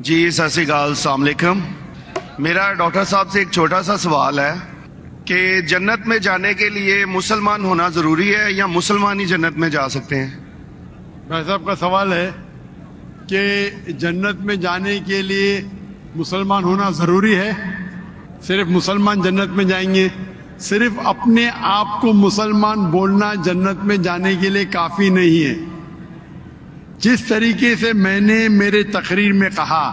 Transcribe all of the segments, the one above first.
جی ست شری اکال، السلام علیکم۔ میرا ڈاکٹر صاحب سے ایک چھوٹا سا سوال ہے کہ جنت میں جانے کے لیے مسلمان ہونا ضروری ہے یا مسلمان ہی جنت میں جا سکتے ہیں؟ بھائی صاحب کا سوال ہے کہ جنت میں جانے کے لیے مسلمان ہونا ضروری ہے؟ صرف مسلمان جنت میں جائیں گے؟ صرف اپنے آپ کو مسلمان بولنا جنت میں جانے کے لیے کافی نہیں ہے۔ جس طریقے سے میں نے میرے تقریر میں کہا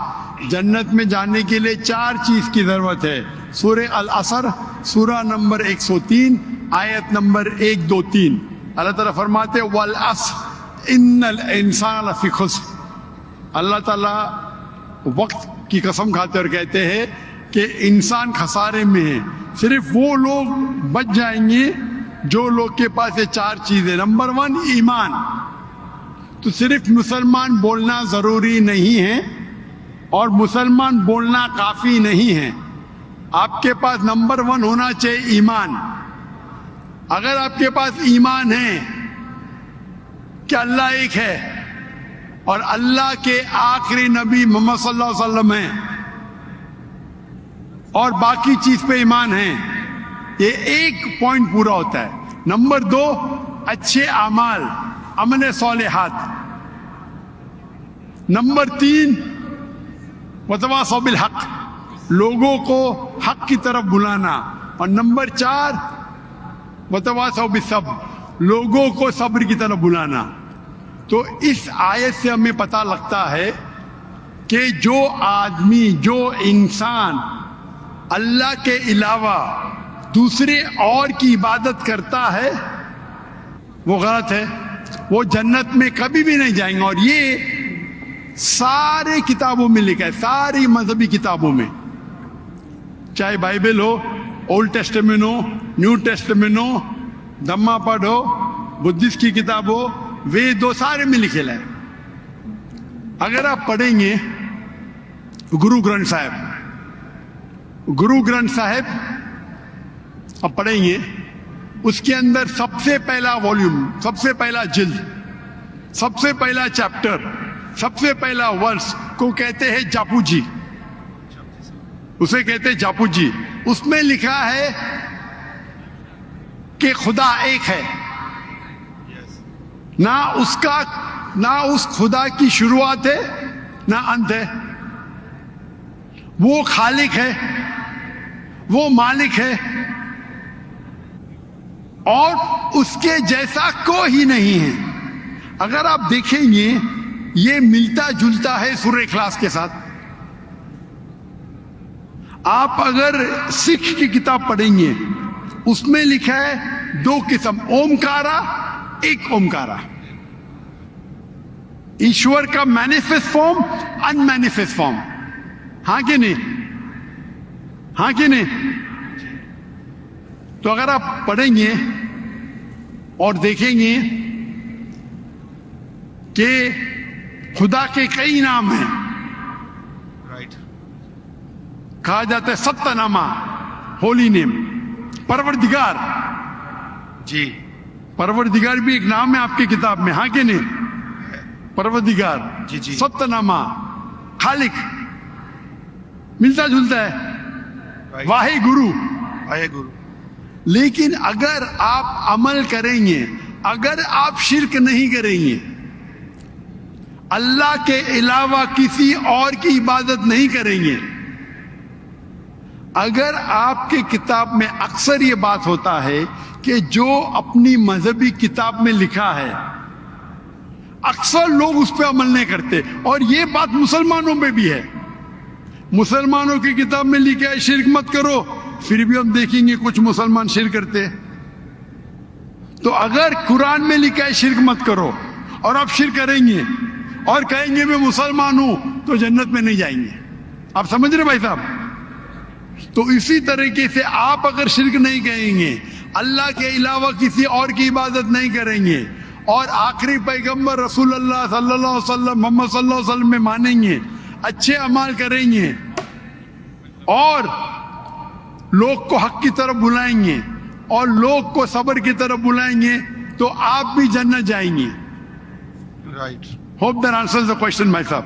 جنت میں جانے کے لیے 4 چیز کی ضرورت ہے۔ سورہ العصر سورہ نمبر 103 آیت نمبر 1 2 3 اللہ تعالیٰ فرماتے والعصر ان الانسان لفی خسر۔ اللہ تعالیٰ وقت کی قسم کھاتے اور کہتے ہیں کہ انسان خسارے میں ہے، صرف وہ لوگ بچ جائیں گے جو لوگ کے پاس یہ 4 چیزیں۔ نمبر 1 ایمان، تو صرف مسلمان بولنا ضروری نہیں ہے اور مسلمان بولنا کافی نہیں ہے، آپ کے پاس نمبر 1 ہونا چاہیے ایمان۔ اگر آپ کے پاس ایمان ہے کہ اللہ ایک ہے اور اللہ کے آخری نبی محمد صلی اللہ علیہ وسلم ہیں اور باقی چیز پہ ایمان ہے، یہ ایک پوائنٹ پورا ہوتا ہے۔ نمبر 2 اچھے اعمال، عمل صالحات۔ نمبر 3 وتواصوا بالحق، لوگوں کو حق کی طرف بلانا۔ اور نمبر 4 وتواصوا بالصبر، لوگوں کو صبر کی طرف بلانا۔ تو اس آیت سے ہمیں پتہ لگتا ہے کہ جو آدمی، جو انسان اللہ کے علاوہ دوسرے اور کی عبادت کرتا ہے وہ غلط ہے، وہ جنت میں کبھی بھی نہیں جائیں گے۔ اور یہ سارے کتابوں میں لکھا ہے، ساری مذہبی کتابوں میں، چاہے بائبل ہو، اولڈ ٹیسٹمنٹ ہو، نیو ٹیسٹمنٹ ہو، دھما پڑھ ہو، بدھسٹ کی کتاب ہو، وید ہو، سارے میں لکھے ہے۔ اگر آپ پڑھیں گے گرو گرنتھ صاحب آپ پڑھیں گے، اس کے اندر سب سے پہلا والیوم، سب سے پہلا جلد، سب سے پہلا چیپٹر، سب سے پہلا ورس کو کہتے ہیں جاپو جی، اسے کہتے ہیں جاپو جی۔ اس میں لکھا ہے کہ خدا ایک ہے، نہ اس خدا کی شروعات ہے نہ انت ہے، وہ خالق ہے، وہ مالک ہے اور اس کے جیسا کوئی نہیں ہے۔ اگر آپ دیکھیں گے یہ ملتا جلتا ہے سورہ اخلاص کے ساتھ۔ آپ اگر سکھ کی کتاب پڑھیں گے اس میں لکھا ہے 2 قسم، اومکارا، ایک اومکارا، ایشور کا مینیفیسٹ فارم، ان مینیفیسٹ فارم، ہاں کہ نہیں؟ ہاں کہ نہیں؟ تو اگر آپ پڑھیں گے اور دیکھیں گے کہ خدا کے کئی نام ہیں، کہا جاتا ہے ستہ نامہ، ہولی نیم، پروردگار، جی پروردگار بھی ایک نام ہے آپ کی کتاب میں، ہاں کہ نہیں؟ پروردگار، جی جی، ستہ نامہ، خالق، ملتا جلتا ہے، واحد گرو، واحد گرو۔ لیکن اگر آپ عمل کریں گے، اگر آپ شرک نہیں کریں گے، اللہ کے علاوہ کسی اور کی عبادت نہیں کریں گے، اگر آپ کے کتاب میں اکثر یہ بات ہوتا ہے کہ جو اپنی مذہبی کتاب میں لکھا ہے اکثر لوگ اس پہ عمل نہیں کرتے، اور یہ بات مسلمانوں میں بھی ہے۔ مسلمانوں کی کتاب میں لکھا ہے شرک مت کرو، پھر بھی ہم دیکھیں گے کچھ مسلمان شرک کرتے۔ تو اگر قرآن میں لکھا ہے شرک مت کرو اور آپ شرک کریں گے اور کہیں گے میں مسلمان ہوں تو جنت میں نہیں جائیں گے۔ آپ سمجھ رہے بھائی صاحب؟ تو اسی طریقے سے آپ اگر شرک نہیں کہیں گے، اللہ کے علاوہ کسی اور کی عبادت نہیں کریں گے اور آخری پیغمبر رسول اللہ صلی اللہ علیہ وسلم، محمد صلی اللہ علیہ وسلم میں مانیں گے، اچھے اعمال کریں گے اور لوگ کو حق کی طرف بلائیں گے اور لوگ کو صبر کی طرف بلائیں گے تو آپ بھی جنت جائیں گے۔ Right, hope that answers the question بھائی صاحب۔